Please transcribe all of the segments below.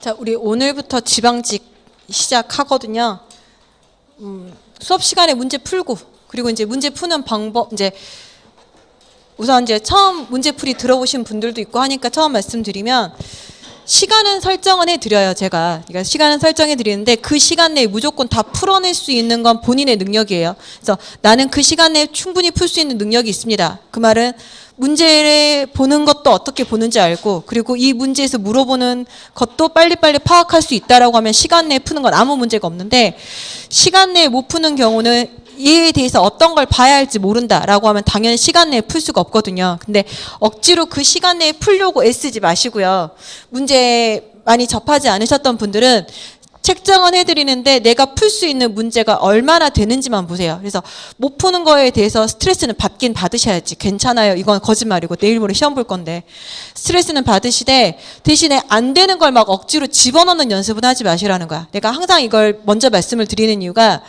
자, 우리 오늘부터 지방직 시작하거든요. 수업 시간에 문제 풀고, 그리고 이제 문제 푸는 방법, 우선 처음 문제풀이 들어보신 분들도 있고 하니까 처음 말씀드리면, 시간은 설정은 해드려요, 제가. 그러니까 시간은 설정해 드리는데 그 시간 내에 무조건 다 풀어낼 수 있는 건 본인의 능력이에요. 그래서 나는 그 시간 내에 충분히 풀 수 있는 능력이 있습니다. 그 말은 문제를 보는 것도 어떻게 보는지 알고, 그리고 이 문제에서 물어보는 것도 빨리빨리 파악할 수 있다라고 하면 시간 내에 푸는 건 아무 문제가 없는데, 시간 내에 못 푸는 경우는 이에 대해서 어떤 걸 봐야 할지 모른다라고 하면 당연히 시간 내에 풀 수가 없거든요. 근데 억지로 그 시간 내에 풀려고 애쓰지 마시고요. 문제 많이 접하지 않으셨던 분들은 책정은 해드리는데 내가 풀 수 있는 문제가 얼마나 되는지만 보세요. 그래서 못 푸는 거에 대해서 스트레스는 받긴 받으셔야지. 괜찮아요. 이건 거짓말이고 내일 모레 시험 볼 건데. 스트레스는 받으시되 대신에 안 되는 걸 막 억지로 집어넣는 연습은 하지 마시라는 거야. 내가 항상 이걸 먼저 말씀을 드리는 이유가,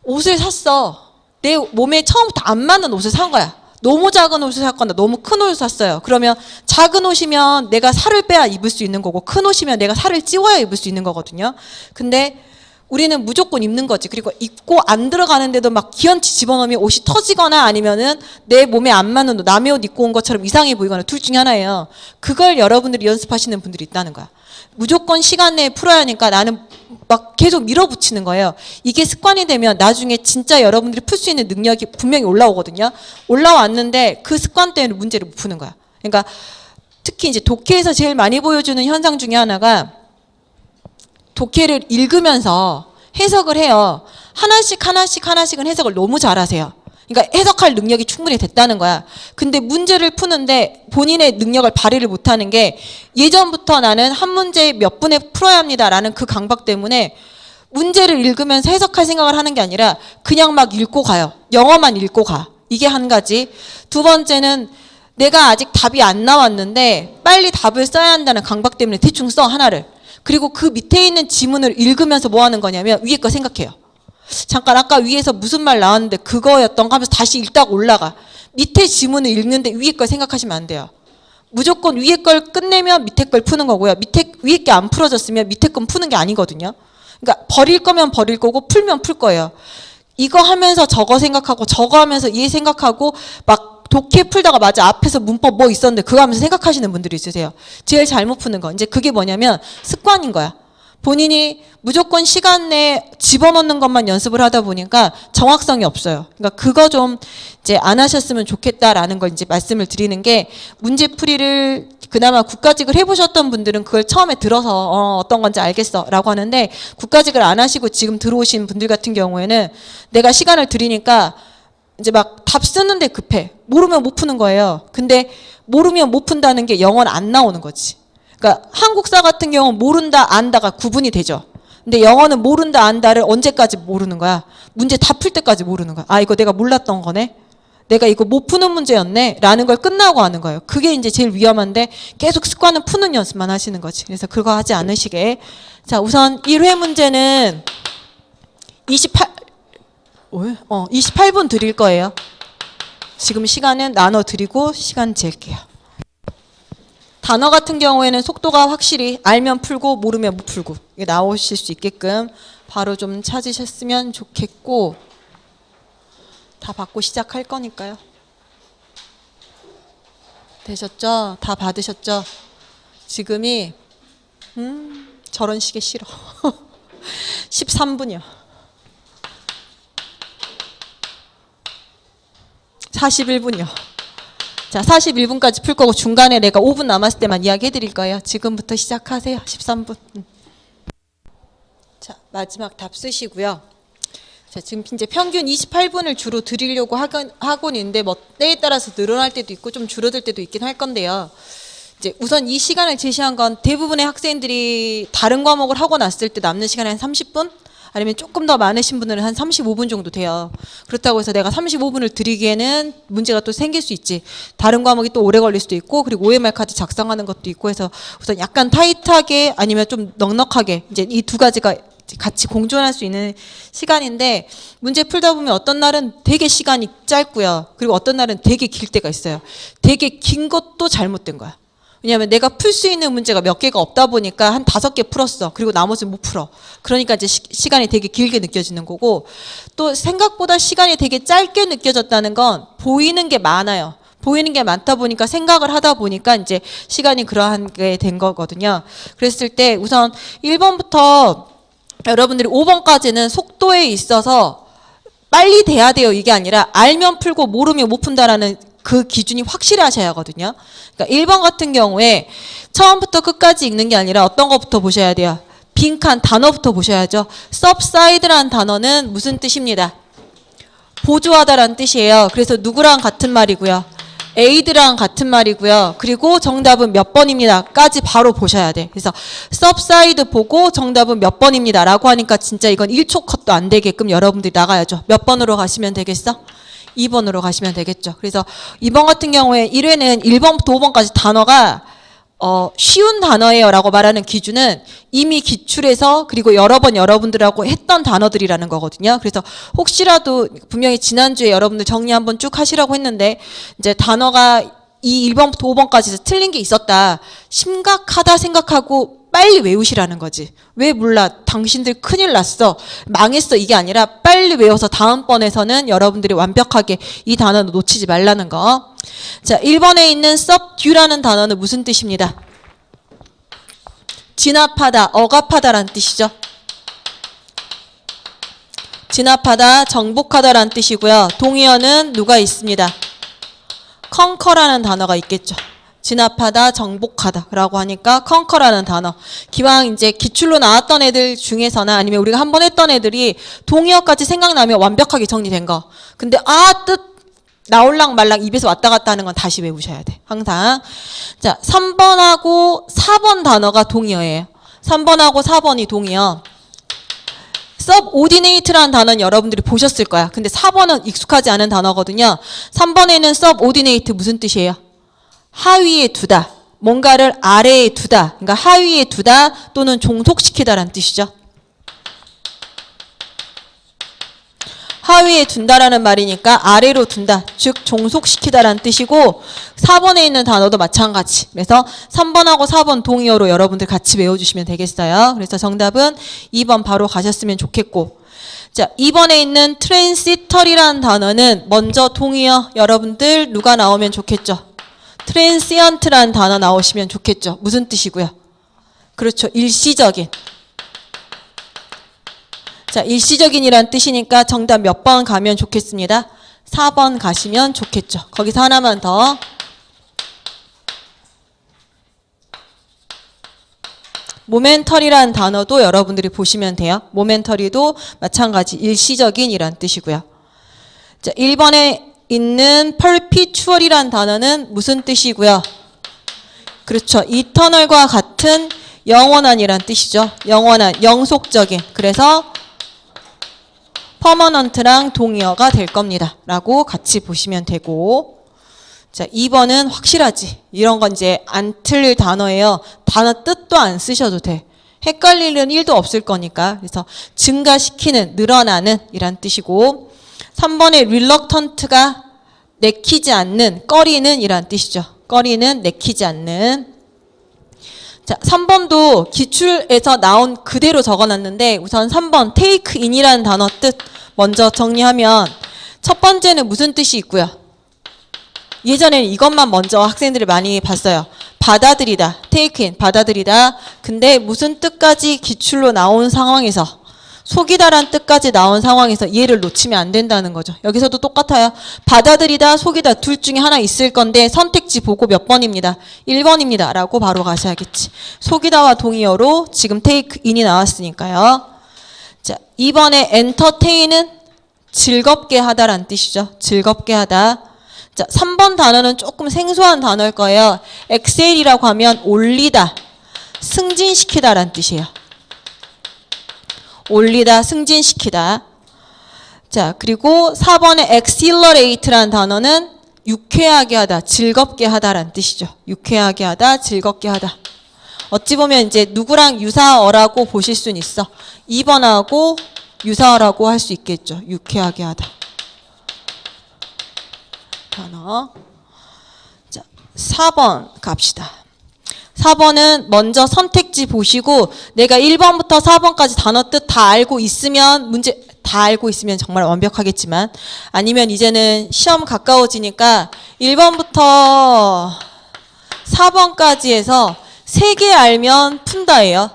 옷을 샀어. 내 몸에 처음부터 안 맞는 옷을 산 거야. 너무 작은 옷을 샀거나 너무 큰 옷을 샀어요. 그러면 작은 옷이면 내가 살을 빼야 입을 수 있는 거고, 큰 옷이면 내가 살을 찌워야 입을 수 있는 거거든요. 근데 우리는 무조건 입는 거지. 그리고 입고 안 들어가는데도 막 기현치 집어넣으면 옷이 터지거나 아니면은 내 몸에 안 맞는 옷, 남의 옷 입고 온 것처럼 이상해 보이거나 둘 중에 하나예요. 그걸 여러분들이 연습하시는 분들이 있다는 거야. 무조건 시간 내에 풀어야 하니까 나는 막 계속 밀어붙이는 거예요. 이게 습관이 되면 나중에 진짜 여러분들이 풀 수 있는 능력이 분명히 올라오거든요. 올라왔는데 그 습관 때문에 문제를 못 푸는 거야. 그러니까 특히 이제 독해에서 제일 많이 보여주는 현상 중에 하나가, 독해를 읽으면서 해석을 해요. 하나씩은 해석을 너무 잘하세요. 그러니까 해석할 능력이 충분히 됐다는 거야. 근데 문제를 푸는데 본인의 능력을 발휘를 못하는 게, 예전부터 나는 한 문제 몇 분에 풀어야 합니다라는 그 강박 때문에 문제를 읽으면서 해석할 생각을 하는 게 아니라 그냥 막 읽고 가요. 영어만 읽고 가. 이게 한 가지. 두 번째는 내가 아직 답이 안 나왔는데 빨리 답을 써야 한다는 강박 때문에 대충 써, 하나를. 그리고 그 밑에 있는 지문을 읽으면서 뭐 하는 거냐면 위에 거 생각해요. 잠깐 아까 위에서 무슨 말 나왔는데 그거였던 거 하면서 다시 읽다가 올라가. 밑에 지문을 읽는데 위에 걸 생각하시면 안 돼요. 무조건 위에 걸 끝내면 밑에 걸 푸는 거고요. 위에 게 안 풀어졌으면 밑에 건 푸는 게 아니거든요. 그러니까 버릴 거면 버릴 거고 풀면 풀 거예요. 이거 하면서 저거 생각하고 저거 하면서 얘 생각하고 막 독해 풀다가 맞아 앞에서 문법 뭐 있었는데 그거 하면서 생각하시는 분들이 있으세요. 제일 잘못 푸는 거. 이제 그게 뭐냐면 습관인 거야. 본인이 무조건 시간 내에 집어넣는 것만 연습을 하다 보니까 정확성이 없어요. 그러니까 그거 좀 이제 안 하셨으면 좋겠다라는 걸 이제 말씀을 드리는 게, 문제풀이를 그나마 국가직을 해보셨던 분들은 그걸 처음에 들어서 어떤 건지 알겠어라고 하는데, 국가직을 안 하시고 지금 들어오신 분들 같은 경우에는 내가 시간을 드리니까 이제 막 답 쓰는데 급해. 모르면 못 푸는 거예요. 근데 모르면 못 푼다는 게 영어는 안 나오는 거지. 그러니까 한국사 같은 경우는 모른다, 안다가 구분이 되죠. 근데 영어는 모른다, 안다를 언제까지 모르는 거야? 문제 다 풀 때까지 모르는 거야. 아, 이거 내가 몰랐던 거네? 내가 이거 못 푸는 문제였네? 라는 걸 끝나고 하는 거예요. 그게 이제 제일 위험한데 계속 습관은 푸는 연습만 하시는 거지. 그래서 그거 하지 않으시게. 자, 우선 1회 문제는 28분 드릴 거예요. 지금 시간은 나눠 드리고 시간 잴게요. 단어 같은 경우에는 속도가 확실히 알면 풀고 모르면 못 풀고 이게 나오실 수 있게끔 바로 좀 찾으셨으면 좋겠고, 다 받고 시작할 거니까요. 되셨죠? 다 받으셨죠? 지금이 저런 시계 싫어. 13분이요. 41분이요. 자, 41분까지 풀 거고 중간에 내가 5분 남았을 때만 이야기 해드릴 거예요. 지금부터 시작하세요. 13분. 자, 마지막 답 쓰시고요. 자, 지금 이제 평균 28분을 주로 드리려고 하곤 있는데 뭐 때에 따라서 늘어날 때도 있고 좀 줄어들 때도 있긴 할 건데요. 이제 우선 이 시간을 제시한 건 대부분의 학생들이 다른 과목을 하고 났을 때 남는 시간이 한 30분? 아니면 조금 더 많으신 분들은 한 35분 정도 돼요. 그렇다고 해서 내가 35분을 드리기에는 문제가 또 생길 수 있지. 다른 과목이 또 오래 걸릴 수도 있고, 그리고 OMR 카드 작성하는 것도 있고 해서 우선 약간 타이트하게 아니면 좀 넉넉하게 이제 이 두 가지가 같이 공존할 수 있는 시간인데, 문제 풀다 보면 어떤 날은 되게 시간이 짧고요. 그리고 어떤 날은 되게 길 때가 있어요. 되게 긴 것도 잘못된 거야. 왜냐하면 내가 풀 수 있는 문제가 몇 개가 없다 보니까 한 5개 풀었어. 그리고 나머지는 못 풀어. 그러니까 이제 시간이 되게 길게 느껴지는 거고, 또 생각보다 시간이 되게 짧게 느껴졌다는 건 보이는 게 많아요. 보이는 게 많다 보니까 생각을 하다 보니까 이제 시간이 그러한 게 된 거거든요. 그랬을 때 우선 1번부터 여러분들이 5번까지는 속도에 있어서 빨리 돼야 돼요. 이게 아니라 알면 풀고 모르면 못 푼다라는 그 기준이 확실하셔야 하거든요. 그러니까 1번 같은 경우에 처음부터 끝까지 읽는 게 아니라 어떤 것부터 보셔야 돼요. 빈칸 단어부터 보셔야죠. subside라는 단어는 무슨 뜻입니다. 보조하다라는 뜻이에요. 그래서 누구랑 같은 말이고요. aid랑 같은 말이고요. 그리고 정답은 몇 번입니다. 까지 바로 보셔야 돼. 그래서 subside 보고 정답은 몇 번입니다. 라고 하니까 진짜 이건 1초 컷도 안 되게끔 여러분들이 나가야죠. 몇 번으로 가시면 되겠어? 2번으로 가시면 되겠죠. 그래서 2번 같은 경우에 1회는 1번부터 5번까지 단어가 쉬운 단어예요 라고 말하는 기준은 이미 기출에서 그리고 여러 번 여러분들하고 했던 단어들이라는 거거든요. 그래서 혹시라도 분명히 지난주에 여러분들 정리 한번 쭉 하시라고 했는데 이제 단어가 이 1번부터 5번까지 틀린 게 있었다. 심각하다 생각하고 빨리 외우시라는 거지. 왜 몰라? 당신들 큰일 났어. 망했어. 이게 아니라 빨리 외워서 다음번에서는 여러분들이 완벽하게 이 단어를 놓치지 말라는 거. 자, 1번에 있는 subdue라는 단어는 무슨 뜻입니다. 진압하다, 억압하다라는 뜻이죠. 진압하다, 정복하다라는 뜻이고요. 동의어는 누가 있습니다. conquer라는 단어가 있겠죠. 진압하다, 정복하다라고 하니까 conquer라는 단어. 기왕 이제 기출로 나왔던 애들 중에서나 아니면 우리가 한번 했던 애들이 동의어까지 생각나면 완벽하게 정리된 거. 근데 뜻 나올랑 말랑 입에서 왔다 갔다 하는 건 다시 외우셔야 돼. 항상. 자, 3번하고 4번 단어가 동의어예요. 3번하고 4번이 동의어. subordinate라는 단어는 여러분들이 보셨을 거야. 근데 4번은 익숙하지 않은 단어거든요. 3번에는 subordinate 무슨 뜻이에요? 하위에 두다. 뭔가를 아래에 두다. 그러니까 하위에 두다 또는 종속시키다라는 뜻이죠. 하위에 둔다라는 말이니까 아래로 둔다. 즉 종속시키다라는 뜻이고 4번에 있는 단어도 마찬가지. 그래서 3번하고 4번 동의어로 여러분들 같이 외워주시면 되겠어요. 그래서 정답은 2번 바로 가셨으면 좋겠고, 자, 2번에 있는 transitory라는 단어는 먼저 동의어 여러분들 누가 나오면 좋겠죠? transient라는 단어 나오시면 좋겠죠. 무슨 뜻이고요? 그렇죠. 일시적인. 자, 일시적인이란 뜻이니까 정답 몇 번 가면 좋겠습니다. 4번 가시면 좋겠죠. 거기서 하나만 더. 모멘터리라는 단어도 여러분들이 보시면 돼요. 모멘터리도 마찬가지 일시적인이란 뜻이고요. 자, 1번에 있는 perpetual이라는 단어는 무슨 뜻이고요? 그렇죠. eternal과 같은 영원한이란 뜻이죠. 영원한, 영속적인. 그래서 퍼머넌트랑 동의어가 될 겁니다. 라고 같이 보시면 되고, 자, 2번은 확실하지. 이런 건 이제 안 틀릴 단어예요. 단어 뜻도 안 쓰셔도 돼. 헷갈릴 일은 1도 없을 거니까. 그래서 증가시키는, 늘어나는 이란 뜻이고, 3번의 reluctant가 내키지 않는, 꺼리는 이란 뜻이죠. 꺼리는, 내키지 않는. 자, 3번도 기출에서 나온 그대로 적어놨는데 우선 3번 take in이라는 단어 뜻 먼저 정리하면 첫 번째는 무슨 뜻이 있고요. 예전에는 이것만 먼저 학생들이 많이 봤어요. 받아들이다, take in, 받아들이다. 근데 무슨 뜻까지 기출로 나온 상황에서 속이다란 뜻까지 나온 상황에서 얘를 놓치면 안 된다는 거죠. 여기서도 똑같아요. 받아들이다, 속이다 둘 중에 하나 있을 건데 선택지 보고 몇 번입니다. 1번입니다. 라고 바로 가셔야겠지. 속이다와 동의어로 지금 take in이 나왔으니까요. 자, 2번에 entertain은 즐겁게 하다란 뜻이죠. 즐겁게 하다. 자, 3번 단어는 조금 생소한 단어일 거예요. excel이라고 하면 올리다, 승진시키다란 뜻이에요. 올리다, 승진시키다. 자, 그리고 4번에 exhilarate라는 단어는 유쾌하게 하다, 즐겁게 하다라는 뜻이죠. 유쾌하게 하다, 즐겁게 하다. 어찌 보면 이제 누구랑 유사어라고 보실 수는 있어. 2번하고 유사어라고 할 수 있겠죠. 유쾌하게 하다. 단어. 자, 4번 갑시다. 4번은 먼저 선택지 보시고 내가 1번부터 4번까지 단어 뜻 다 알고 있으면 문제 다 알고 있으면 정말 완벽하겠지만 아니면 이제는 시험 가까워지니까 1번부터 4번까지 해서 3개 알면 푼다예요.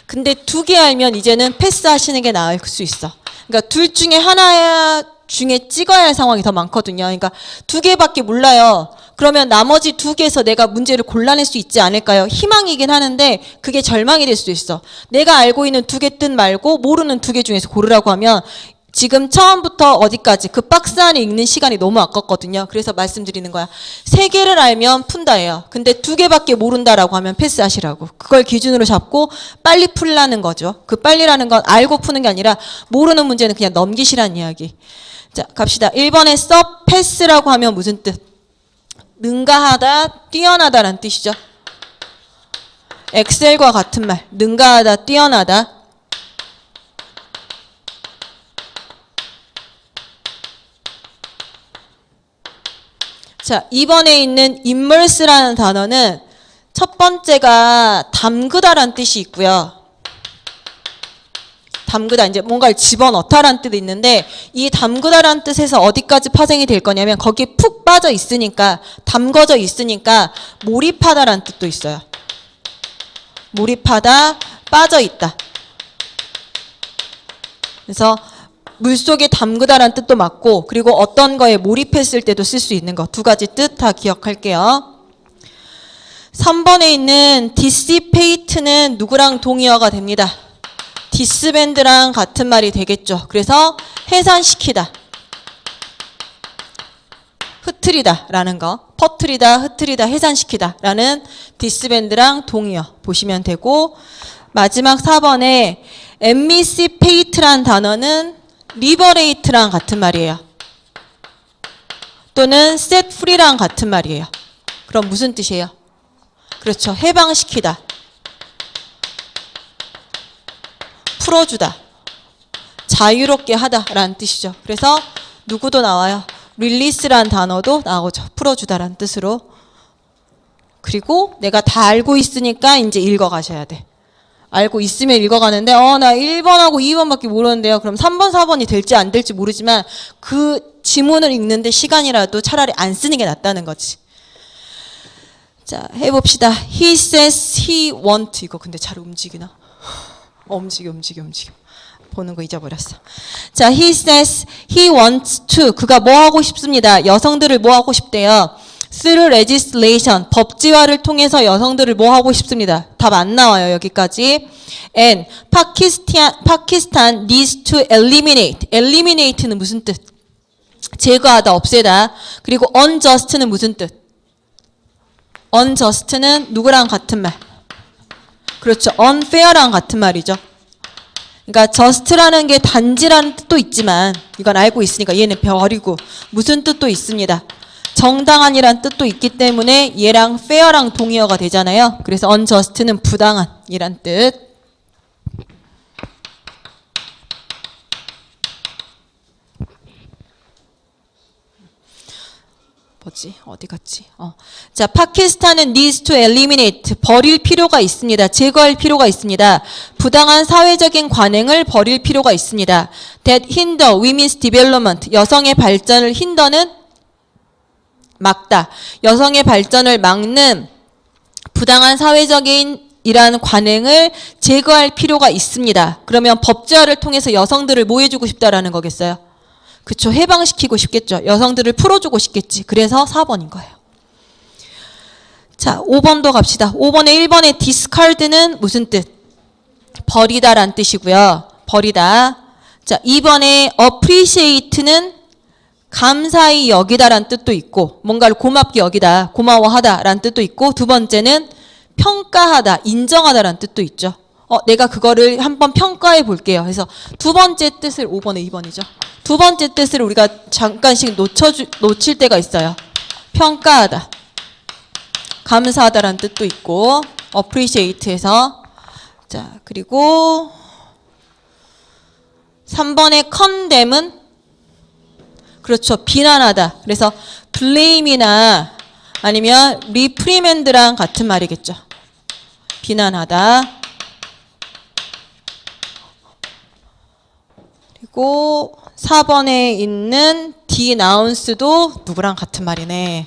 근데 2개 알면 이제는 패스하시는 게 나을 수 있어. 그러니까 둘 중에 하나 중에 찍어야 할 상황이 더 많거든요. 그러니까 2개밖에 몰라요. 그러면 나머지 2개에서 내가 문제를 골라낼 수 있지 않을까요? 희망이긴 하는데 그게 절망이 될 수도 있어. 내가 알고 있는 2개 뜻 말고 모르는 2개 중에서 고르라고 하면 지금 처음부터 어디까지 그 박스 안에 읽는 시간이 너무 아깝거든요. 그래서 말씀드리는 거야. 3개를 알면 푼다예요. 근데 2개밖에 모른다라고 하면 패스하시라고. 그걸 기준으로 잡고 빨리 풀라는 거죠. 그 빨리라는 건 알고 푸는 게 아니라 모르는 문제는 그냥 넘기시라는 이야기. 자, 갑시다. 1번에 서 패스라고 하면 무슨 뜻? 능가하다, 뛰어나다라는 뜻이죠. 엑셀과 같은 말. 능가하다, 뛰어나다. 자, 2번에 있는 immerse라는 단어는 첫 번째가 담그다라는 뜻이 있고요. 담그다, 이제 뭔가를 집어넣다라는 뜻이 있는데 이 담그다라는 뜻에서 어디까지 파생이 될 거냐면 거기에 푹 빠져 있으니까 담궈져 있으니까 몰입하다라는 뜻도 있어요. 몰입하다, 빠져 있다. 그래서 물속에 담그다라는 뜻도 맞고 그리고 어떤 거에 몰입했을 때도 쓸 수 있는 거 2가지 뜻 다 기억할게요. 3번에 있는 dissipate는 누구랑 동의어가 됩니다. disband랑 같은 말이 되겠죠. 그래서 해산시키다, 흩트리다 라는 거, 퍼트리다, 흩트리다, 해산시키다 라는 disband랑 동의어 보시면 되고 마지막 4번에 emancipate란 단어는 liberate랑 같은 말이에요. 또는 set free랑 같은 말이에요. 그럼 무슨 뜻이에요? 그렇죠. 해방시키다, 풀어주다, 자유롭게 하다라는 뜻이죠. 그래서 누구도 나와요. release란 단어도 나오죠. 풀어주다라는 뜻으로. 그리고 내가 다 알고 있으니까 이제 읽어가셔야 돼. 알고 있으면 읽어가는데 나 1번하고 2번밖에 모르는데요. 그럼 3번, 4번이 될지 안 될지 모르지만 그 지문을 읽는데 시간이라도 차라리 안 쓰는 게 낫다는 거지. 자, 해봅시다. He says he want. 이거 근데 잘 움직이나? 움직여. 보는 거 잊어버렸어. 자, he says he wants to. 그가 뭐 하고 싶습니다. 여성들을 뭐 하고 싶대요. through legislation. 법제화를 통해서 여성들을 뭐 하고 싶습니다. 답 안 나와요. 여기까지. and Pakistan needs to eliminate. eliminate는 무슨 뜻? 제거하다, 없애다. 그리고 unjust는 무슨 뜻? unjust는 누구랑 같은 말? 그렇죠. unfair랑 같은 말이죠. 그러니까 just라는 게 단지라는 뜻도 있지만 이건 알고 있으니까 얘는 버리고 무슨 뜻도 있습니다. 정당한이란 뜻도 있기 때문에 얘랑 fair랑 동의어가 되잖아요. 그래서 unjust는 부당한이란 뜻. 어디 갔지? 자, 파키스탄은 needs to eliminate. 버릴 필요가 있습니다. 제거할 필요가 있습니다. 부당한 사회적인 관행을 버릴 필요가 있습니다. that hinder women's development. 여성의 발전을 hinder는 막다. 여성의 발전을 막는 부당한 사회적인 이라는 관행을 제거할 필요가 있습니다. 그러면 법제화를 통해서 여성들을 뭐 해주고 싶다라는 거겠어요? 그쵸. 해방시키고 싶겠죠. 여성들을 풀어주고 싶겠지. 그래서 4번인 거예요. 자, 5번도 갑시다. 5번에 1번의 discard는 무슨 뜻? 버리다란 뜻이고요. 버리다. 자, 2번에 appreciate는 감사히 여기다란 뜻도 있고 뭔가를 고맙게 여기다, 고마워하다라는 뜻도 있고 두 번째는 평가하다, 인정하다라는 뜻도 있죠. 내가 그거를 한번 평가해 볼게요. 그래서 두 번째 뜻을 5번에 2번이죠. 두 번째 뜻을 우리가 잠깐씩 놓칠 때가 있어요. 평가하다, 감사하다라는 뜻도 있고 appreciate에서 자, 그리고 3번의 condemn은 그렇죠. 비난하다. 그래서 blame이나 아니면 reprimand랑 같은 말이겠죠. 비난하다. 그리고 4번에 있는 denounce도 누구랑 같은 말이네.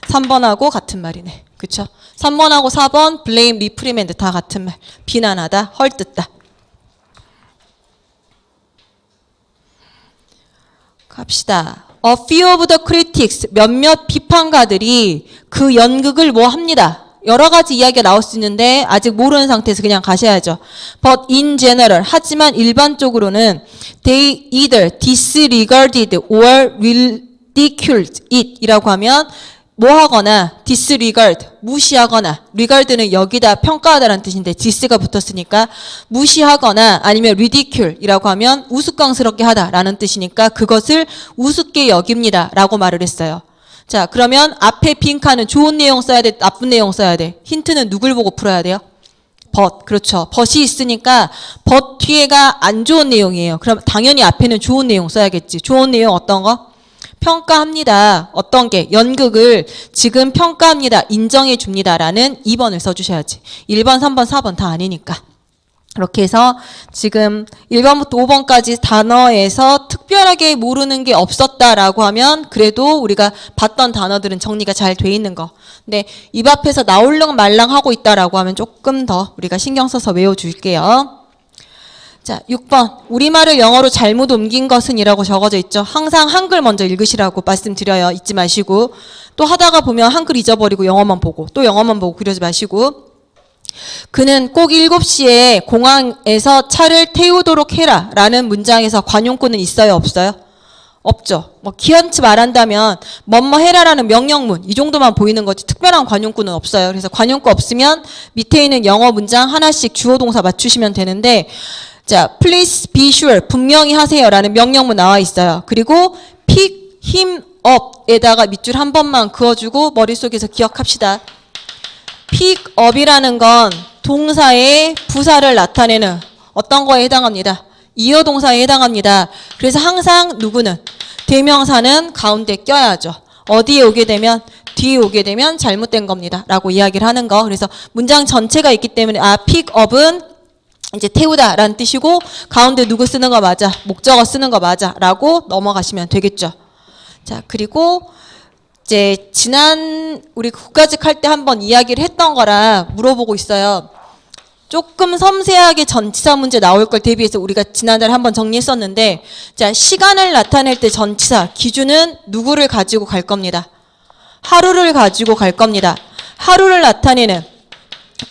3번하고 같은 말이네. 그쵸? 3번하고 4번 blame, reprimand 다 같은 말. 비난하다, 헐뜯다. 갑시다. A few of the critics, 몇몇 비판가들이 그 연극을 뭐 합니다. 여러 가지 이야기가 나올 수 있는데 아직 모르는 상태에서 그냥 가셔야죠. But in general, 하지만 일반적으로는 they either disregarded or ridiculed it 이라고 하면 뭐 하거나 disregard, 무시하거나 regard는 여기다 평가하다라는 뜻인데 dis가 붙었으니까 무시하거나 아니면 ridicule 이라고 하면 우스꽝스럽게 하다라는 뜻이니까 그것을 우습게 여깁니다 라고 말을 했어요. 자, 그러면 앞에 빈 칸은 좋은 내용 써야 돼, 나쁜 내용 써야 돼? 힌트는 누굴 보고 풀어야 돼요? but, 그렇죠. but이 있으니까 but 뒤에가 안 좋은 내용이에요. 그럼 당연히 앞에는 좋은 내용 써야겠지. 좋은 내용 어떤 거? 평가합니다. 어떤 게? 연극을 지금 평가합니다. 인정해 줍니다. 라는 2번을 써주셔야지. 1번, 3번, 4번 다 아니니까. 그렇게 해서 지금 1번부터 5번까지 단어에서 특별하게 모르는 게 없었다라고 하면 그래도 우리가 봤던 단어들은 정리가 잘 돼 있는 거. 근데 입 앞에서 나올랑 말랑 하고 있다라고 하면 조금 더 우리가 신경 써서 외워줄게요. 자, 6번. 우리말을 영어로 잘못 옮긴 것은 이라고 적어져 있죠. 항상 한글 먼저 읽으시라고 말씀드려요. 잊지 마시고. 또 하다가 보면 한글 잊어버리고 영어만 보고 또 영어만 보고 그러지 마시고. 그는 꼭 7시에 공항에서 차를 태우도록 해라 라는 문장에서 관용구는 있어요? 없어요? 없죠. 뭐 기한치 말한다면 뭐뭐 해라라는 명령문 이 정도만 보이는 거지 특별한 관용구는 없어요. 그래서 관용구 없으면 밑에 있는 영어 문장 하나씩 주어 동사 맞추시면 되는데 자, please be sure 분명히 하세요 라는 명령문 나와 있어요. 그리고 pick him up에다가 밑줄 한 번만 그어주고 머릿속에서 기억합시다. pick up이라는 건 동사의 부사를 나타내는 어떤 거에 해당합니다. 이어 동사에 해당합니다. 그래서 항상 누구는 대명사는 가운데 껴야죠. 어디에 오게 되면 뒤에 오게 되면 잘못된 겁니다. 라고 이야기를 하는 거. 그래서 문장 전체가 있기 때문에 pick up은 이제 태우다 라는 뜻이고 가운데 누구 쓰는 거 맞아. 목적어 쓰는 거 맞아. 라고 넘어가시면 되겠죠. 자, 그리고 이제 지난 우리 국가직 할 때 한번 이야기를 했던 거라 물어보고 있어요. 조금 섬세하게 전치사 문제 나올 걸 대비해서 우리가 지난달에 한번 정리했었는데 자, 시간을 나타낼 때 전치사 기준은 누구를 가지고 갈 겁니다. 하루를 가지고 갈 겁니다. 하루를 나타내는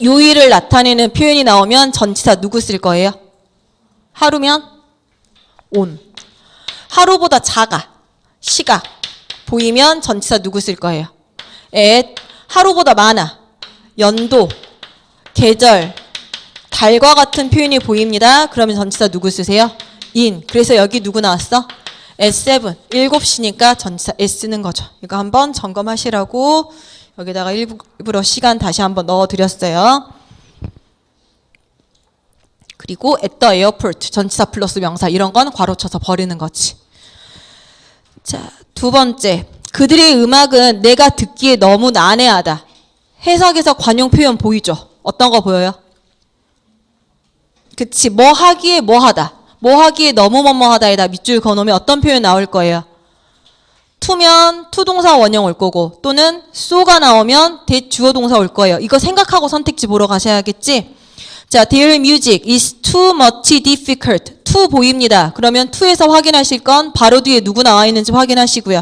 요일을 나타내는 표현이 나오면 전치사 누구 쓸 거예요? 하루면 on. 하루보다 작아. 시각. 보이면 전치사 누구 쓸 거예요? at. 하루보다 많아. 연도. 계절. 달과 같은 표현이 보입니다. 그러면 전치사 누구 쓰세요? in. 그래서 여기 누구 나왔어? at 7. 7시니까 전치사 at 쓰는 거죠. 이거 한번 점검하시라고 여기다가 일부러 시간 다시 한번 넣어드렸어요. 그리고 at the airport. 전치사 플러스 명사 이런 건 괄호쳐서 버리는 거지. 자, 두 번째. 그들의 음악은 내가 듣기에 너무 난해하다. 해석에서 관용 표현 보이죠? 어떤 거 보여요? 그치. 뭐 하기에 뭐 하다. 뭐 하기에 너무 뭐뭐하다에다 밑줄 그어놓으면 어떤 표현 나올 거예요? to면 투동사 원형 올 거고 또는 so가 나오면 that 주어 동사 올 거예요. 이거 생각하고 선택지 보러 가셔야겠지? 자, their music is too much difficult. to 보입니다. 그러면 to에서 확인하실 건 바로 뒤에 누구 나와 있는지 확인하시고요.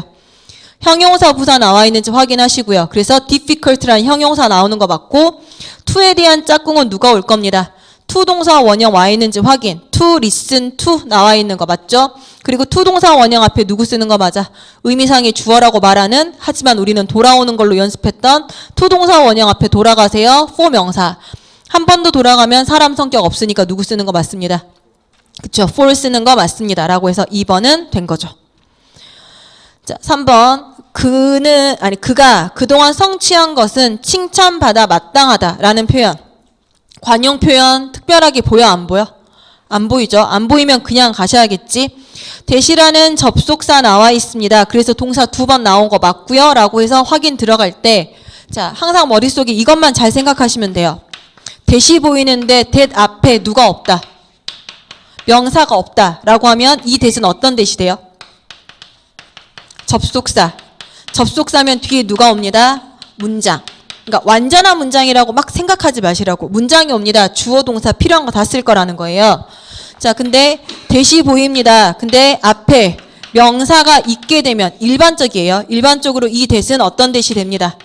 형용사 부사 나와 있는지 확인하시고요. 그래서 difficult라는 형용사 나오는 거 맞고 to에 대한 짝꿍은 누가 올 겁니다. to 동사 원형 와 있는지 확인. to listen to 나와 있는 거 맞죠? 그리고 to 동사 원형 앞에 누구 쓰는 거 맞아? 의미상의 주어라고 말하는 하지만 우리는 돌아오는 걸로 연습했던 to 동사 원형 앞에 돌아가세요. for 명사. 한 번 더 돌아가면 사람 성격 없으니까 누구 쓰는 거 맞습니다. 그쵸? for 쓰는 거 맞습니다. 라고 해서 2번은 된 거죠. 자, 3번. 그가 그동안 성취한 것은 칭찬받아 마땅하다 라는 표현. 관용 표현 특별하게 보여 안 보여? 안 보이죠? 안 보이면 그냥 가셔야겠지. 대시라는 접속사 나와 있습니다. 그래서 동사 2번 나온 거 맞고요. 라고 해서 확인 들어갈 때 자, 항상 머릿속에 이것만 잘 생각하시면 돼요. 대시 보이는데 that 앞에 누가 없다. 명사가 없다. 라고 하면 이 that은 어떤 that이 돼요? 접속사. 접속사면 뒤에 누가 옵니다? 문장. 그러니까 완전한 문장이라고 막 생각하지 마시라고. 문장이 옵니다. 주어 동사 필요한 거 다 쓸 거라는 거예요. 자, 근데 that이 보입니다. 근데 앞에 명사가 있게 되면 일반적이에요. 일반적으로 이 that은 어떤 that이 됩니다.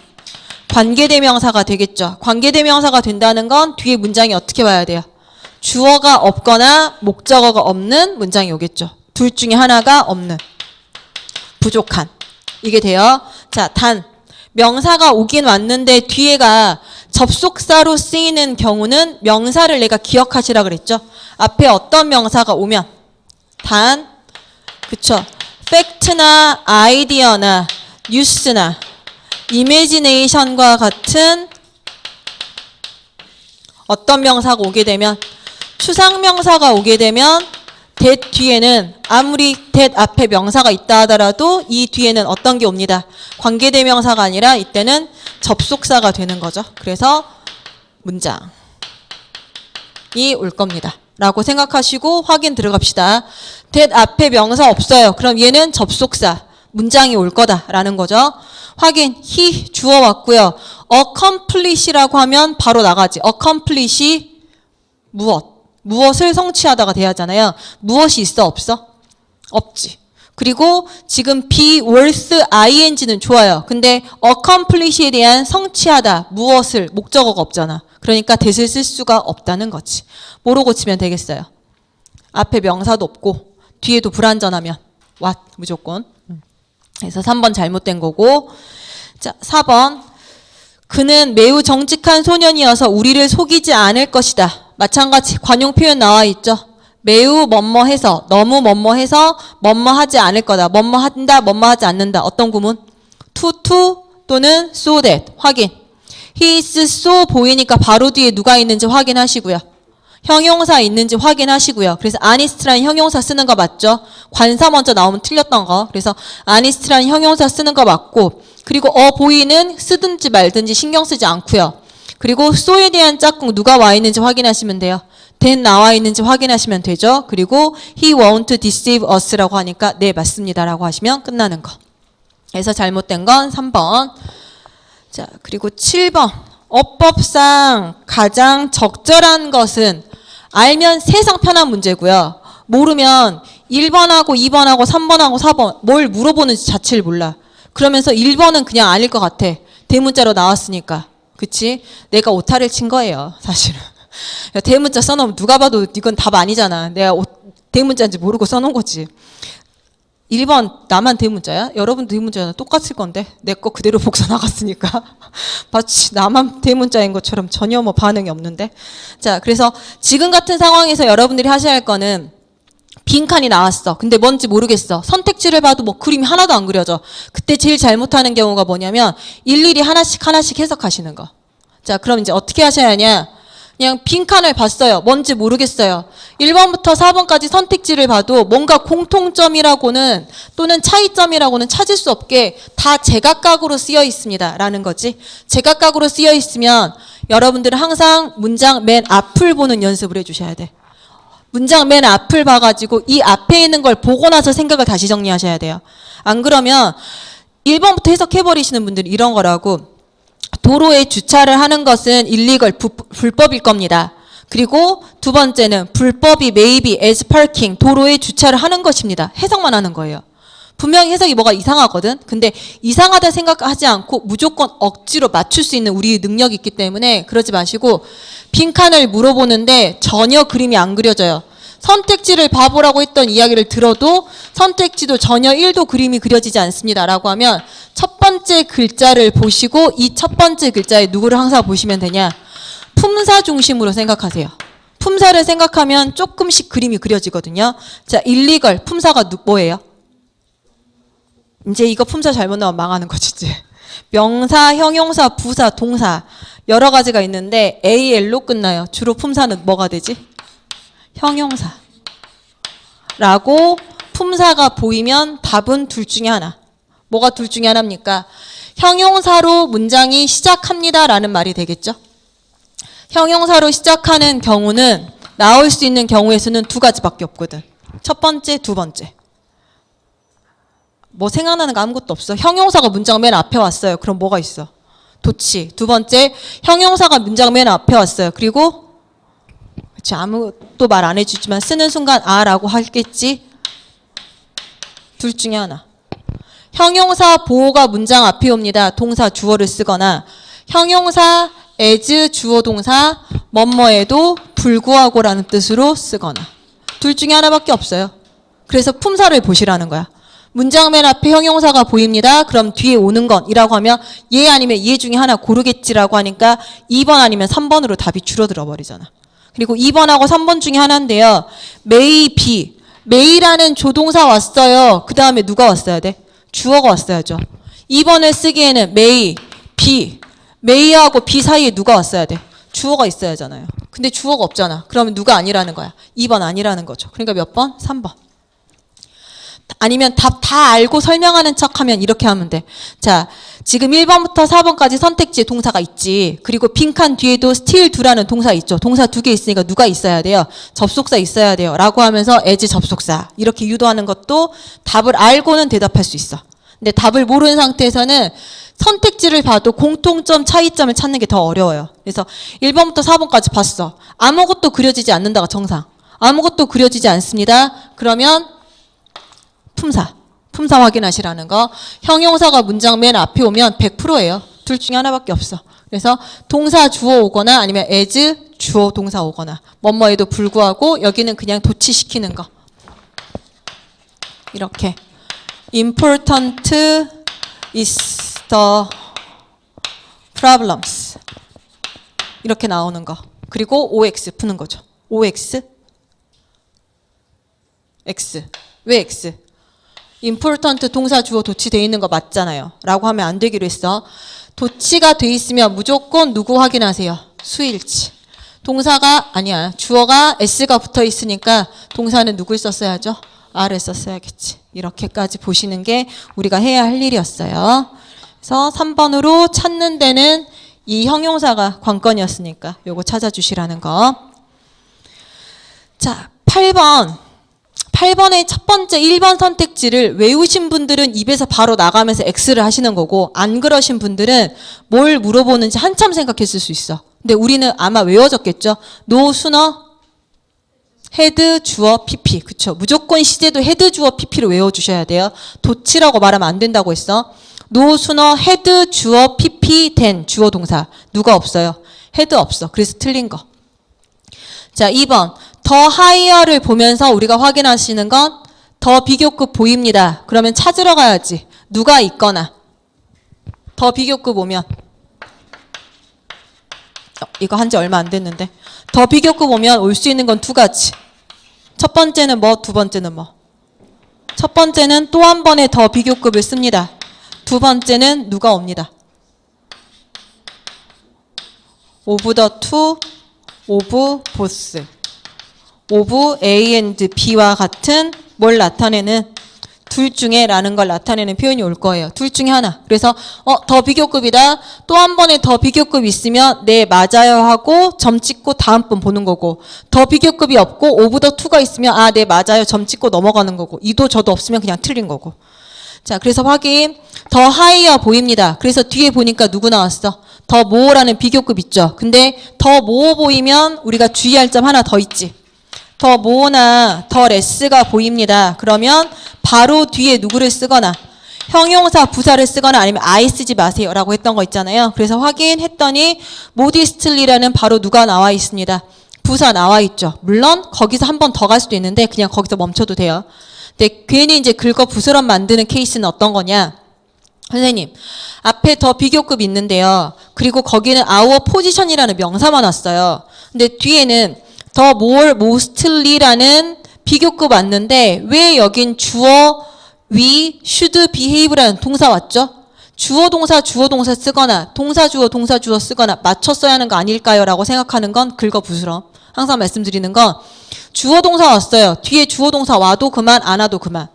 관계대명사가 되겠죠. 관계대명사가 된다는 건 뒤에 문장이 어떻게 와야 돼요? 주어가 없거나 목적어가 없는 문장이 오겠죠. 둘 중에 하나가 없는. 부족한. 이게 돼요. 자, 단. 명사가 오긴 왔는데 뒤에가 접속사로 쓰이는 경우는 명사를 내가 기억하시라 그랬죠. 앞에 어떤 명사가 오면 단, 그쵸. 팩트나 아이디어나 뉴스나 이미지네이션과 같은 어떤 명사가 오게 되면 추상명사가 오게 되면 that 뒤에는 아무리 that 앞에 명사가 있다 하더라도 이 뒤에는 어떤 게 옵니다. 관계대명사가 아니라 이때는 접속사가 되는 거죠. 그래서 문장이 올 겁니다. 라고 생각하시고 확인 들어갑시다. that 앞에 명사 없어요. 그럼 얘는 접속사, 문장이 올 거다라는 거죠. 확인, he 주어 왔고요. accomplish라고 하면 바로 나가지. accomplish이 무엇을 성취하다가 돼야 하잖아요. 무엇이 있어? 없어? 없지. 그리고 지금 be worth ing는 좋아요. 근데 accomplish에 대한 성취하다, 무엇을, 목적어가 없잖아. 그러니까 that을 쓸 수가 없다는 거지. 뭐로 고치면 되겠어요? 앞에 명사도 없고 뒤에도 불완전하면 what 무조건. 그래서 3번 잘못된 거고. 자, 4번. 그는 매우 정직한 소년이어서 우리를 속이지 않을 것이다. 마찬가지 관용 표현 나와 있죠. 매우 뭐뭐해서, 너무 뭐뭐해서 뭐뭐하지 않을 거다. 뭐뭐한다, 뭐뭐하지 않는다. 어떤 구문? to 또는 so that. 확인. He is so 보이니까 바로 뒤에 누가 있는지 확인하시고요. 형용사 있는지 확인하시고요. 그래서 honest라는 형용사 쓰는 거 맞죠? 관사 먼저 나오면 틀렸던 거. 그래서 honest라는 형용사 쓰는 거 맞고, 그리고 보이는 쓰든지 말든지 신경 쓰지 않고요. 그리고 so에 대한 짝꿍 누가 와 있는지 확인하시면 돼요. that 나와 있는지 확인하시면 되죠. 그리고 he won't deceive us라고 하니까 네 맞습니다 라고 하시면 끝나는 거. 그래서 잘못된 건 3번. 자, 그리고 7번. 어법상 가장 적절한 것은 알면 세상 편한 문제고요. 모르면 1번하고 2번하고 3번하고 4번 뭘 물어보는지 자체를 몰라. 그러면서 1번은 그냥 아닐 것 같아. 대문자로 나왔으니까. 그치? 내가 오타를 친 거예요. 사실은. 대문자 써놓으면 누가 봐도 이건 답 아니잖아. 내가 대문자인지 모르고 써놓은 거지. 1번 나만 대문자야? 여러분도 대문자야. 똑같을 건데 내 거 그대로 복사 나갔으니까 마치 나만 대문자인 것처럼 전혀 뭐 반응이 없는데. 자, 그래서 지금 같은 상황에서 여러분들이 하셔야 할 거는 빈칸이 나왔어. 근데 뭔지 모르겠어. 선택지를 봐도 뭐 그림이 하나도 안 그려져. 그때 제일 잘못하는 경우가 뭐냐면 일일이 하나씩 해석하시는 거. 자, 그럼 이제 어떻게 하셔야 하냐? 그냥 빈칸을 봤어요. 뭔지 모르겠어요. 1번부터 4번까지 선택지를 봐도 뭔가 공통점이라고는 또는 차이점이라고는 찾을 수 없게 다 제각각으로 쓰여 있습니다. 라는 거지. 제각각으로 쓰여 있으면 여러분들은 항상 문장 맨 앞을 보는 연습을 해주셔야 돼. 문장 맨 앞을 봐가지고 이 앞에 있는 걸 보고 나서 생각을 다시 정리하셔야 돼요. 안 그러면 1번부터 해석해버리시는 분들이 이런 거라고. 도로에 주차를 하는 것은 일리걸 불법일 겁니다. 그리고 두 번째는 불법이 maybe as parking 도로에 주차를 하는 것입니다. 해석만 하는 거예요. 분명히 해석이 뭐가 이상하거든. 근데 이상하다 생각하지 않고 무조건 억지로 맞출 수 있는 우리의 능력이 있기 때문에 그러지 마시고 빈칸을 물어보는데 전혀 그림이 안 그려져요. 선택지를 봐보라고 했던 이야기를 들어도 선택지도 전혀 1도 그림이 그려지지 않습니다. 라고 하면 첫 번째 글자를 보시고 이 첫 번째 글자에 누구를 항상 보시면 되냐? 품사 중심으로 생각하세요. 품사를 생각하면 조금씩 그림이 그려지거든요. 자, illegal 품사가 뭐예요? 이제 이거 품사 잘못 나오면 망하는 거지 이제. 명사, 형용사, 부사, 동사 여러 가지가 있는데 AL로 끝나요. 주로 품사는 뭐가 되지? 형용사 라고 품사가 보이면 답은 둘 중에 하나. 뭐가 둘 중에 하나입니까? 형용사로 문장이 시작합니다 라는 말이 되겠죠. 형용사로 시작하는 경우는 나올 수 있는 경우의 수는 두 가지밖에 없거든. 첫 번째, 두 번째. 뭐 생각나는 거 아무것도 없어. 형용사가 문장 맨 앞에 왔어요. 그럼 뭐가 있어? 도치. 두 번째, 형용사가 문장 맨 앞에 왔어요. 그리고 그치, 아무것도 말 안 해주지만 쓰는 순간 아라고 하겠지. 둘 중에 하나. 형용사 보호가 문장 앞에 옵니다. 동사 주어를 쓰거나 형용사 as 주어 동사 뭐뭐에도 불구하고라는 뜻으로 쓰거나 둘 중에 하나밖에 없어요. 그래서 품사를 보시라는 거야. 문장 맨 앞에 형용사가 보입니다. 그럼 뒤에 오는 건 이라고 하면 얘 아니면 얘 중에 하나 고르겠지라고 하니까 2번 아니면 3번으로 답이 줄어들어 버리잖아. 그리고 2번하고 3번 중에 하나인데요. may be. may라는 조동사 왔어요. 그 다음에 누가 왔어야 돼? 주어가 왔어야죠. 2번을 쓰기에는 may, be. may하고 be 사이에 누가 왔어야 돼? 주어가 있어야 하잖아요. 근데 주어가 없잖아. 그러면 누가 아니라는 거야? 2번 아니라는 거죠. 그러니까 몇 번? 3번. 아니면 답 다 알고 설명하는 척하면 이렇게 하면 돼. 자, 지금 1번부터 4번까지 선택지에 동사가 있지. 그리고 빈칸 뒤에도 still do라는 동사 있죠. 동사 두 개 있으니까 누가 있어야 돼요? 접속사 있어야 돼요. 라고 하면서 as 접속사 이렇게 유도하는 것도 답을 알고는 대답할 수 있어. 근데 답을 모르는 상태에서는 선택지를 봐도 공통점, 차이점을 찾는 게 더 어려워요. 그래서 1번부터 4번까지 봤어. 아무것도 그려지지 않는다가 정상. 아무것도 그려지지 않습니다. 그러면 품사 확인하시라는 거. 형용사가 문장 맨 앞에 오면 100%예요. 둘 중에 하나밖에 없어. 그래서 동사 주어 오거나 아니면 as 주어 동사 오거나 뭐뭐에도 불구하고 여기는 그냥 도치시키는 거. 이렇게 important is the problems 이렇게 나오는 거. 그리고 OX 푸는 거죠. OX X. 왜 X? important 동사 주어 도치 돼 있는 거 맞잖아요. 라고 하면 안 되기로 했어. 도치가 돼 있으면 무조건 누구 확인하세요? 수일치. 동사가 아니야. 주어가 s가 붙어 있으니까 동사는 누굴 썼어야죠? r을 썼어야겠지. 이렇게까지 보시는 게 우리가 해야 할 일이었어요. 그래서 3번으로 찾는 데는 이 형용사가 관건이었으니까 요거 찾아주시라는 거. 자, 8번의 첫 번째 1번 선택지를 외우신 분들은 입에서 바로 나가면서 X를 하시는 거고 안 그러신 분들은 뭘 물어보는지 한참 생각했을 수 있어. 근데 우리는 아마 외워졌겠죠. 노 수너 헤드 주어 PP. 그쵸? 무조건 시제도 헤드 주어 PP로 외워주셔야 돼요. 도치라고 말하면 안 된다고 했어. 노 수너 헤드 주어 PP 된 주어 동사. 누가 없어요? 헤드 없어. 그래서 틀린 거. 자, 2번. 더 하이어를 보면서 우리가 확인하시는 건 더 비교급 보입니다. 그러면 찾으러 가야지. 누가 있거나. 더 비교급 오면. 이거 한 지 얼마 안 됐는데. 더 비교급 오면 올 수 있는 건 두 가지. 첫 번째는 뭐, 두 번째는 뭐. 첫 번째는 또 한 번의 더 비교급을 씁니다. 두 번째는 누가 옵니다. of the two, of both. of A and B와 같은 뭘 나타내는 둘 중에 라는 걸 나타내는 표현이 올 거예요. 둘 중에 하나. 그래서 더 비교급이다. 또 한 번에 더 비교급 있으면 네 맞아요 하고 점 찍고 다음 번 보는 거고 더 비교급이 없고 오브 더 투가 있으면 아 네 맞아요 점 찍고 넘어가는 거고 이도 저도 없으면 그냥 틀린 거고. 자, 그래서 확인. 더 하이어 보입니다. 그래서 뒤에 보니까 누구 나왔어? 더 모어라는 비교급 있죠. 근데 더 모어 보이면 우리가 주의할 점 하나 더 있지. 더 모어나 더 레스가 보입니다. 그러면 바로 뒤에 누구를 쓰거나 형용사 부사를 쓰거나 아니면 I 쓰지 마세요 라고 했던 거 있잖아요. 그래서 확인했더니 modestly라는 바로 누가 나와 있습니다. 부사 나와 있죠. 물론 거기서 한 번 더 갈 수도 있는데 그냥 거기서 멈춰도 돼요. 근데 괜히 이제 긁어 부스럼 만드는 케이스는 어떤 거냐? 선생님, 앞에 더 비교급 있는데요. 그리고 거기는 our position이라는 명사만 왔어요. 근데 뒤에는 더 more mostly라는 비교급 왔는데 왜 여긴 주어 we should behave라는 동사 왔죠? 주어 동사 쓰거나 동사 주어 쓰거나 맞춰 써야 하는 거 아닐까요? 라고 생각하는 건 긁어 부스럼. 항상 말씀드리는 건 주어 동사 왔어요. 뒤에 주어 동사 와도 그만 안 와도 그만.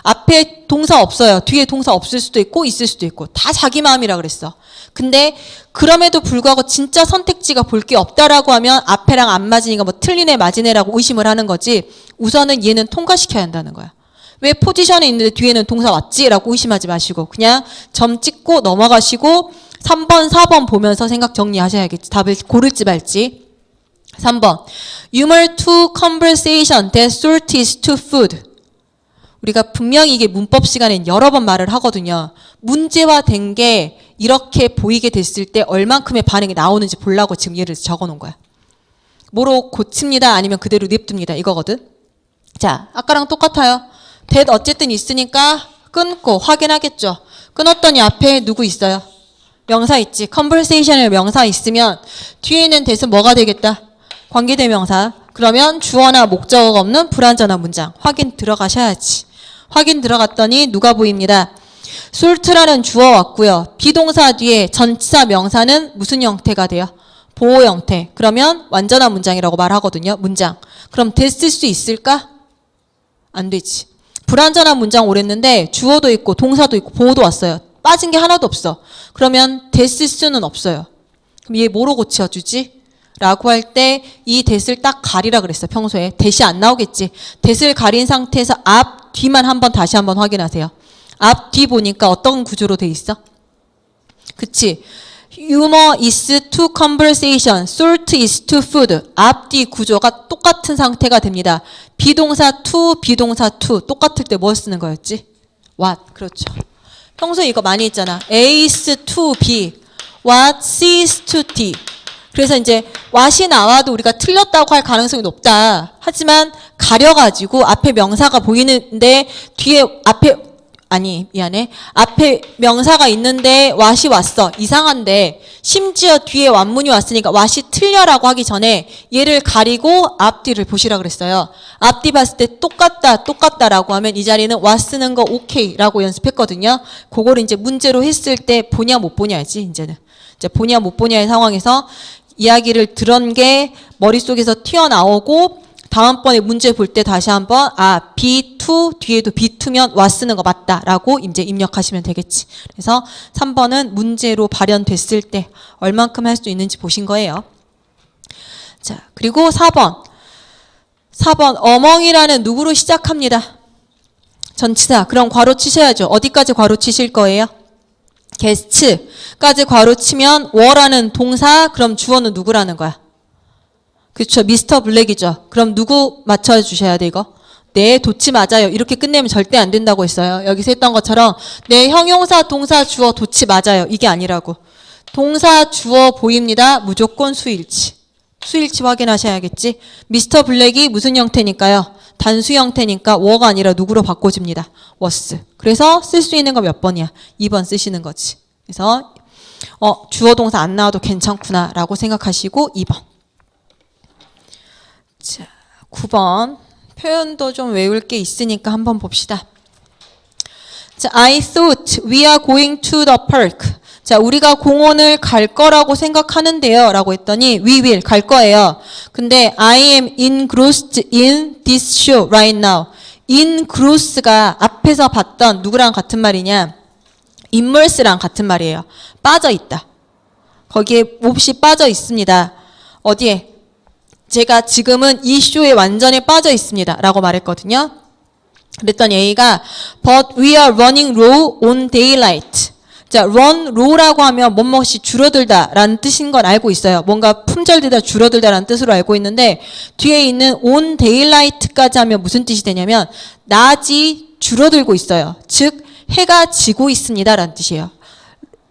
앞에 동사 없어요. 뒤에 동사 없을 수도 있고 있을 수도 있고 다 자기 마음이라 그랬어. 근데 그럼에도 불구하고 진짜 선택지가 볼 게 없다라고 하면 앞에랑 안 맞으니까 뭐 틀리네 맞으네라고 의심을 하는 거지 우선은 얘는 통과시켜야 한다는 거야. 왜 포지션에 있는데 뒤에는 동사 왔지? 라고 의심하지 마시고 그냥 점 찍고 넘어가시고 3번, 4번 보면서 생각 정리하셔야겠지. 답을 고를지 말지. 3번. Humor to conversation that salt is to food. 우리가 분명히 이게 문법 시간엔 여러 번 말을 하거든요. 문제화된 게 이렇게 보이게 됐을 때 얼만큼의 반응이 나오는지 보려고 지금 예를 적어 놓은 거야. 뭐로 고칩니다 아니면 그대로 냅둡니다 이거거든. 자, 아까랑 똑같아요. that 어쨌든 있으니까 끊고 확인하겠죠. 끊었더니 앞에 누구 있어요? 명사 있지. conversation에 명사 있으면 뒤에 있는 that은 뭐가 되겠다? 관계대명사. 그러면 주어나 목적어가 없는 불완전한 문장. 확인 들어가셔야지. 확인 들어갔더니 누가 보입니다. salt라는 주어 왔고요. 비동사 뒤에 전치사 명사는 무슨 형태가 돼요? 보호 형태. 그러면 완전한 문장이라고 말하거든요. 문장. 그럼 됐을 수 있을까? 안 되지. 불완전한 문장 오랬는데 주어도 있고 동사도 있고 보호도 왔어요. 빠진 게 하나도 없어. 그러면 됐을 수는 없어요. 그럼 얘 뭐로 고쳐주지? 라고 할 때 이 that을 딱 가리라 그랬어. 평소에. that이 안 나오겠지. that을 가린 상태에서 앞, 뒤만 한번 다시 한번 확인하세요. 앞, 뒤 보니까 어떤 구조로 돼 있어? 그치? Humor is to conversation, salt is to food. 앞, 뒤 구조가 똑같은 상태가 됩니다. 비동사 to, 비동사 to. 똑같을 때 뭐 쓰는 거였지? what. 그렇죠. 평소에 이거 많이 했잖아. A is to B, what, C is to D. 그래서 이제 what이 나와도 우리가 틀렸다고 할 가능성이 높다. 하지만 가려가지고 앞에 명사가 보이는데 뒤에 앞에 명사가 있는데 what이 왔어. 이상한데 심지어 뒤에 완문이 왔으니까 what이 틀려라고 하기 전에 얘를 가리고 앞뒤를 보시라 그랬어요. 앞뒤 봤을 때 똑같다라고 하면 이 자리는 what 쓰는 거 오케이라고 연습했거든요. 그거를 이제 문제로 했을 때 보냐 못 보냐지 이제는. 이제 보냐 못 보냐의 상황에서 이야기를 들은 게 머릿속에서 튀어나오고 다음번에 문제 볼 때 다시 한번 B2 뒤에도 B2면 what 쓰는 거 맞다라고 이제 입력하시면 되겠지. 그래서 3번은 문제로 발현됐을 때 얼만큼 할 수 있는지 보신 거예요. 자, 그리고 4번 among이라는 누구로 시작합니다. 전치사. 그럼 괄호 치셔야죠. 어디까지 괄호 치실 거예요? 게스트까지 괄호 치면 were라는 동사, 그럼 주어는 누구라는 거야? 그렇죠. 미스터 블랙이죠. 그럼 누구 맞춰주셔야 돼 이거? 네, 도치 맞아요. 이렇게 끝내면 절대 안 된다고 했어요. 여기서 했던 것처럼 네, 형용사, 동사, 주어, 도치 맞아요. 이게 아니라고. 동사, 주어 보입니다. 무조건 수일치. 수일치 확인하셔야겠지. 미스터 블랙이 무슨 형태니까요? 단수 형태니까 were가 아니라 누구로 바꿔줍니다. was. 그래서 쓸 수 있는 거 몇 번이야? 2번 쓰시는 거지. 그래서 주어 동사 안 나와도 괜찮구나 라고 생각하시고 2번. 자, 9번. 표현도 좀 외울 게 있으니까 한번 봅시다. 자, I thought we are going to the park. 자, 우리가 공원을 갈 거라고 생각하는데요. 라고 했더니 we will 갈 거예요. 근데 I am engrossed in this show right now. engross가 앞에서 봤던 누구랑 같은 말이냐? immerse랑 같은 말이에요. 빠져 있다. 거기에 몹시 빠져 있습니다. 어디에? 제가 지금은 이 쇼에 완전히 빠져 있습니다. 라고 말했거든요. 그랬더니 A가 But we are running low on daylight. 자, run low라고 하면 뭐뭇이 줄어들다 라는 뜻인 건 알고 있어요. 뭔가 품절되다 줄어들다 라는 뜻으로 알고 있는데 뒤에 있는 on daylight까지 하면 무슨 뜻이 되냐면 낮이 줄어들고 있어요. 즉 해가 지고 있습니다 라는 뜻이에요.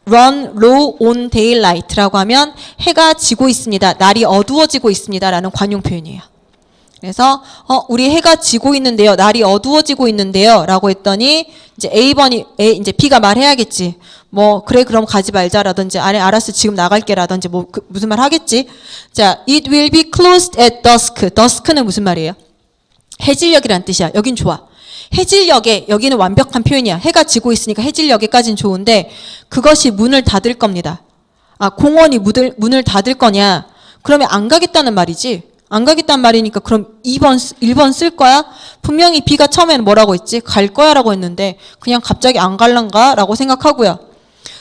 run low on daylight라고 하면 해가 지고 있습니다. 날이 어두워지고 있습니다 라는 관용 표현이에요. 그래서 우리 해가 지고 있는데요. 날이 어두워지고 있는데요. 라고 했더니 이제 이제 B가 말해야겠지. 뭐 그래 그럼 가지 말자라든지 아니 알았어 지금 나갈게라든지 뭐 무슨 말 하겠지. 자, it will be closed at dusk. dusk는 무슨 말이에요? 해질녘이란 뜻이야. 여긴 좋아. 해질녘에 여기는 완벽한 표현이야. 해가 지고 있으니까 해질녘에까지는 좋은데 그것이 문을 닫을 겁니다. 공원이 문을 닫을 거냐? 그러면 안 가겠다는 말이지. 안 가겠단 말이니까 그럼 1번 쓸 거야? 분명히 B가 처음에는 뭐라고 했지? 갈 거야 라고 했는데 그냥 갑자기 안 갈란가? 라고 생각하고요.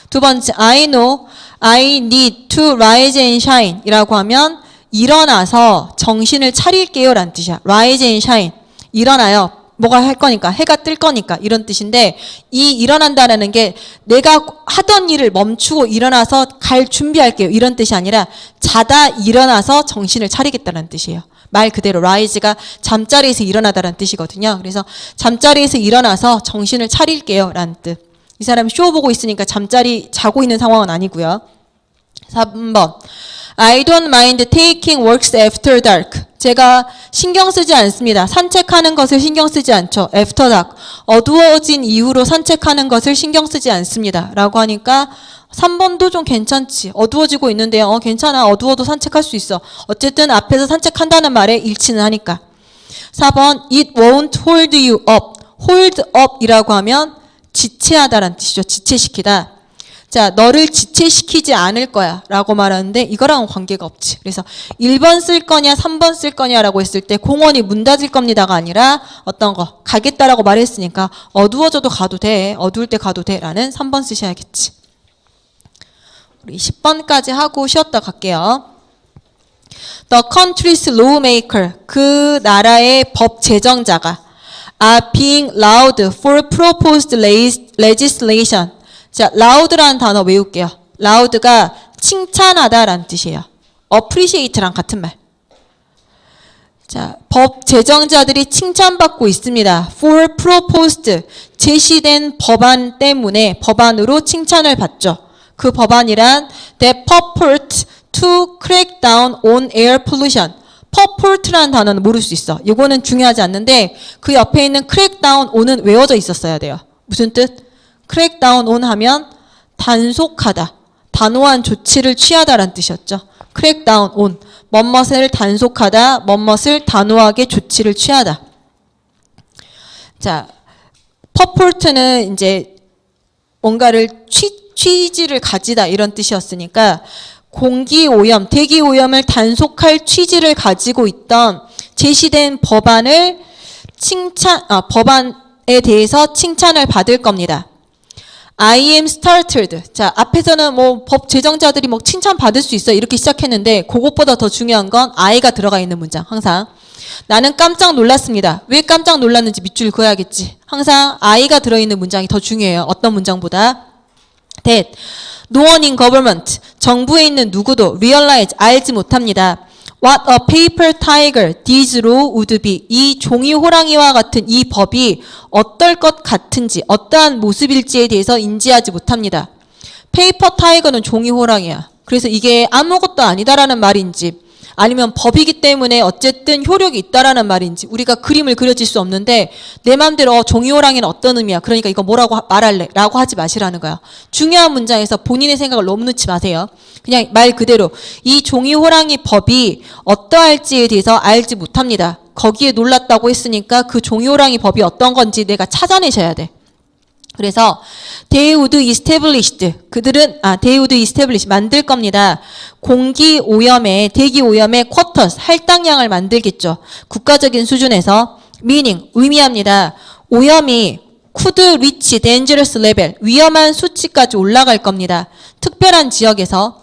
두 번째, I know I need to rise and shine 이라고 하면 일어나서 정신을 차릴게요 라는 뜻이야. rise and shine. 일어나요. 뭐가 할 거니까, 해가 뜰 거니까 이런 뜻인데 이 일어난다는 게 내가 하던 일을 멈추고 일어나서 갈 준비할게요 이런 뜻이 아니라 자다 일어나서 정신을 차리겠다는 뜻이에요. 말 그대로 rise가 잠자리에서 일어나다라는 뜻이거든요. 그래서 잠자리에서 일어나서 정신을 차릴게요 라는 뜻. 이 사람이 쇼 보고 있으니까 잠자리 자고 있는 상황은 아니고요. 3번 I don't mind taking walks after dark. 제가 신경 쓰지 않습니다. 산책하는 것을 신경 쓰지 않죠. After dark. 어두워진 이후로 산책하는 것을 신경 쓰지 않습니다. 라고 하니까 3번도 좀 괜찮지. 어두워지고 있는데요. 괜찮아. 어두워도 산책할 수 있어. 어쨌든 앞에서 산책한다는 말에 일치는 하니까. 4번 It won't hold you up. hold up 이라고 하면 지체하다라는 뜻이죠. 지체시키다. 자, 너를 지체시키지 않을 거야 라고 말하는데 이거랑은 관계가 없지. 그래서 1번 쓸 거냐 3번 쓸 거냐라고 했을 때 공원이 문 닫을 겁니다가 아니라 어떤 거 가겠다라고 말했으니까 어두워져도 가도 돼. 어두울 때 가도 돼 라는 3번 쓰셔야겠지. 우리 10번까지 하고 쉬었다 갈게요. The country's lawmaker. 그 나라의 법 제정자가 are being loud for proposed legislation. 자, loud라는 단어 외울게요. loud가 칭찬하다라는 뜻이에요. appreciate랑 같은 말. 자, 법 제정자들이 칭찬받고 있습니다. for proposed, 제시된 법안 때문에 법안으로 칭찬을 받죠. 그 법안이란 that purport to crack down on air pollution. purport라는 단어는 모를 수 있어. 이거는 중요하지 않는데 그 옆에 있는 crack down on은 외워져 있었어야 돼요. 무슨 뜻? crack down on 하면 단속하다, 단호한 조치를 취하다라는 뜻이었죠. crack down on, 뭐뭇을 단속하다, 뭐뭇을 단호하게 조치를 취하다. 자, purport는 이제 뭔가를 취지를 가지다 이런 뜻이었으니까 공기오염, 대기오염을 단속할 취지를 가지고 있던 제시된 법안을 법안에 대해서 칭찬을 받을 겁니다. I am startled. 자, 앞에서는 뭐 법 제정자들이 뭐 칭찬 받을 수 있어 이렇게 시작했는데 그것보다 더 중요한 건 I가 들어가 있는 문장. 항상 나는 깜짝 놀랐습니다. 왜 깜짝 놀랐는지 밑줄 그어야겠지. 항상 I가 들어있는 문장이 더 중요해요. 어떤 문장보다. That no one in government. 정부에 있는 누구도 realize 알지 못합니다. What a paper tiger this law would be. 이 종이 호랑이와 같은 이 법이 어떨 것 같은지, 어떠한 모습일지에 대해서 인지하지 못합니다. 페이퍼 타이거는 종이 호랑이야. 그래서 이게 아무것도 아니다라는 말인지 아니면 법이기 때문에 어쨌든 효력이 있다라는 말인지 우리가 그림을 그려질 수 없는데 내 마음대로 종이 호랑이는 어떤 의미야. 그러니까 이거 뭐라고 말할래? 라고 하지 마시라는 거야. 중요한 문장에서 본인의 생각을 너무 넣지 마세요. 그냥 말 그대로 이 종이 호랑이 법이 어떠할지에 대해서 알지 못합니다. 거기에 놀랐다고 했으니까 그 종이 호랑이 법이 어떤 건지 내가 찾아내셔야 돼. 그래서 they would establish they would establish 만들 겁니다. 공기 오염에 대기 오염의 쿼터스 할당량을 만들겠죠. 국가적인 수준에서 meaning 의미합니다. 오염이 could reach dangerous level 위험한 수치까지 올라갈 겁니다. 특별한 지역에서.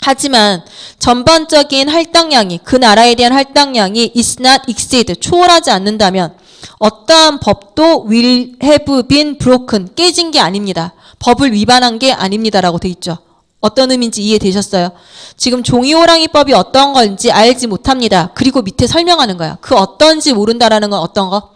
하지만 전반적인 할당량이 그 나라에 대한 할당량이 is not exceed 초월하지 않는다면 어떠한 법도 will have been broken 깨진 게 아닙니다. 법을 위반한 게 아닙니다라고 돼 있죠. 어떤 의미인지 이해되셨어요? 지금 종이호랑이법이 어떤 건지 알지 못합니다. 그리고 밑에 설명하는 거야. 그 어떤지 모른다라는 건 어떤 거?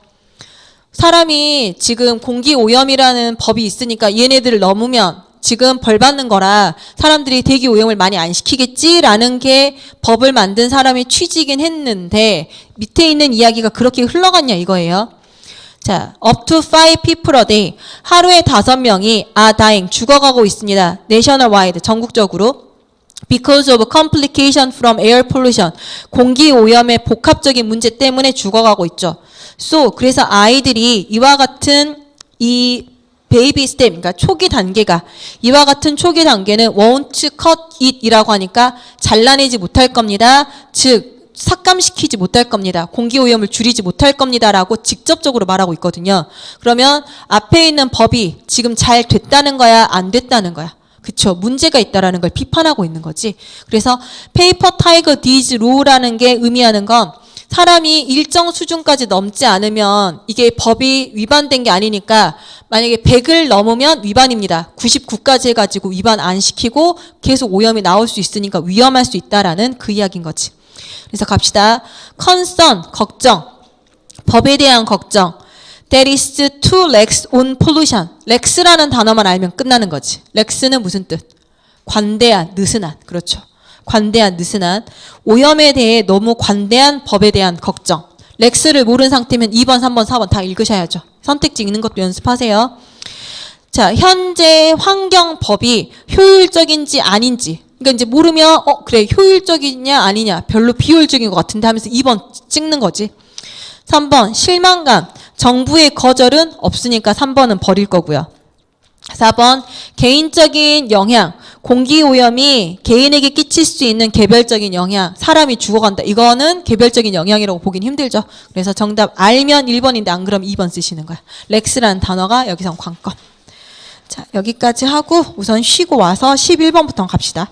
사람이 지금 공기오염이라는 법이 있으니까 얘네들을 넘으면 지금 벌 받는 거라 사람들이 대기 오염을 많이 안 시키겠지라는 게 법을 만든 사람의 취지이긴 했는데 밑에 있는 이야기가 그렇게 흘러갔냐 이거예요. 자, up to 5 people a day. 하루에 5명이 are dying, 죽어가고 있습니다. nationwide, 전국적으로. because of complication from air pollution. 공기 오염의 복합적인 문제 때문에 죽어가고 있죠. so, 그래서 아이들이 이와 같은 이 베이비 스텝, 그러니까 초기 단계가 이와 같은 초기 단계는 won't cut it 이라고 하니까 잘라내지 못할 겁니다. 즉 삭감시키지 못할 겁니다. 공기오염을 줄이지 못할 겁니다라고 직접적으로 말하고 있거든요. 그러면 앞에 있는 법이 지금 잘 됐다는 거야, 안 됐다는 거야? 그쵸. 문제가 있다라는 걸 비판하고 있는 거지. 그래서 페이퍼 타이거 디즈 로우라는 게 의미하는 건 사람이 일정 수준까지 넘지 않으면 이게 법이 위반된 게 아니니까 만약에 100을 넘으면 위반입니다. 99까지 해가지고 위반 안 시키고 계속 오염이 나올 수 있으니까 위험할 수 있다라는 그 이야기인 거지. 그래서 갑시다. concern, 걱정. 법에 대한 걱정. There is two legs on pollution. 렉스라는 단어만 알면 끝나는 거지. 렉스는 무슨 뜻? 관대한, 느슨한. 그렇죠. 관대한, 느슨한. 오염에 대해 너무 관대한 법에 대한 걱정. 렉스를 모르는 상태면 2번, 3번, 4번 다 읽으셔야죠. 선택지 읽는 것도 연습하세요. 자, 현재 환경법이 효율적인지 아닌지. 그러니까 이제 모르면 그래 효율적이냐 아니냐 별로 비효율적인 것 같은데 하면서 2번 찍는 거지. 3번 실망감. 정부의 거절은 없으니까 3번은 버릴 거고요. 4번 개인적인 영향. 공기오염이 개인에게 끼칠 수 있는 개별적인 영향. 사람이 죽어간다. 이거는 개별적인 영향이라고 보긴 힘들죠. 그래서 정답 알면 1번인데 안 그러면 2번 쓰시는 거야. 렉스라는 단어가 여기서 관건. 자, 여기까지 하고 우선 쉬고 와서 11번부터 갑시다.